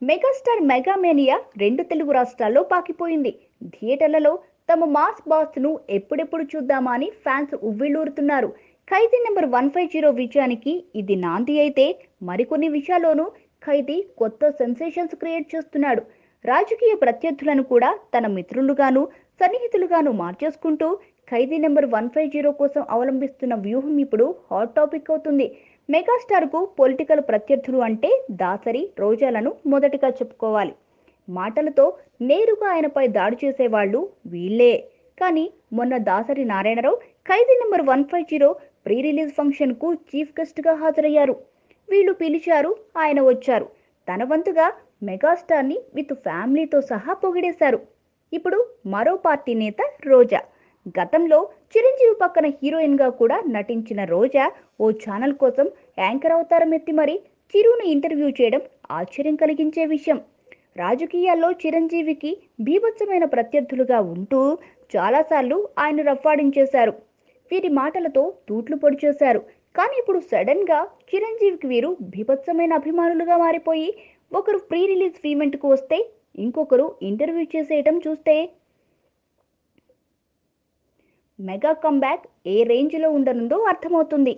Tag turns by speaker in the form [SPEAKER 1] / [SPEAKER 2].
[SPEAKER 1] Megastar మెగామేనియా రెండు తెలుగు రాష్ట్రాల్లో పాకిపోయింది. థియేటర్లలో తమ మాస్ బాస్ ను ఎప్పుడెప్పుడు చూద్దామా అని ఫ్యాన్స్ ఉవ్విళ్లూరుతున్నారు. ఖైదీ నెంబర్ 150 విజయానికి ఇది నాంది అయితే మరికొన్ని విషయాల్లోనూ ఖైదీ కొత్త సెన్సేషన్స్ క్రియేట్ చేస్తున్నాడు. రాజకీయ ప్రత్యర్థులను కూడా తన మిత్రులుగాను సన్నిహితులుగాను మార్చేసుకుంటూ ఖైదీ నెంబర్ 150 కోసం అవలంబిస్తున్న వ్యూహం ఇప్పుడు హాట్ టాపిక్ అవుతుంది. మెగాస్టార్ కు పొలిటికల్ ప్రత్యర్థులు అంటే దాసరి రోజాలను మొదటిగా చెప్పుకోవాలి. మాటలతో నేరుగా ఆయనపై దాడి చేసేవాళ్లు వీళ్లే. కానీ మొన్న దాసరి నారాయణరావు ఖైదీ నెంబర్ 150 ప్రీ రిలీజ్ ఫంక్షన్ కు చీఫ్ గెస్ట్ గా హాజరయ్యారు. వీళ్లు పిలిచారు, ఆయన వచ్చారు. తన వంతుగా మెగాస్టార్ ని విత్ ఫ్యామిలీతో సహా పొగిడేశారు. ఇప్పుడు మరో పార్టీ నేత రోజా. గతంలో చిరంజీవి పక్కన హీరోయిన్ గా కూడా నటించిన రోజా ఓ ఛానల్ కోసం యాంకర్ అవతారం ఎత్తి మరి చిరును ఇంటర్వ్యూ చేయడం ఆశ్చర్యం కలిగించే విషయం. రాజకీయాల్లో చిరంజీవికి బీభత్సమైన ప్రత్యర్థులుగా ఉంటూ చాలాసార్లు ఆయన రఫ్ఫాడించేశారు. వీరి మాటలతో తూట్లు పొడి చేశారు. కానీ ఇప్పుడు సడన్ గా చిరంజీవికి వీరు బీభత్సమైన అభిమానులుగా మారిపోయి ఒకరు ప్రీ రిలీజ్ ఈవెంట్ కు వస్తే ఇంకొకరు ఇంటర్వ్యూ చేసేయటం చూస్తే మెగా కంబ్యాక్ ఏ రేంజ్ లో ఉండనుందో అర్థమవుతుంది.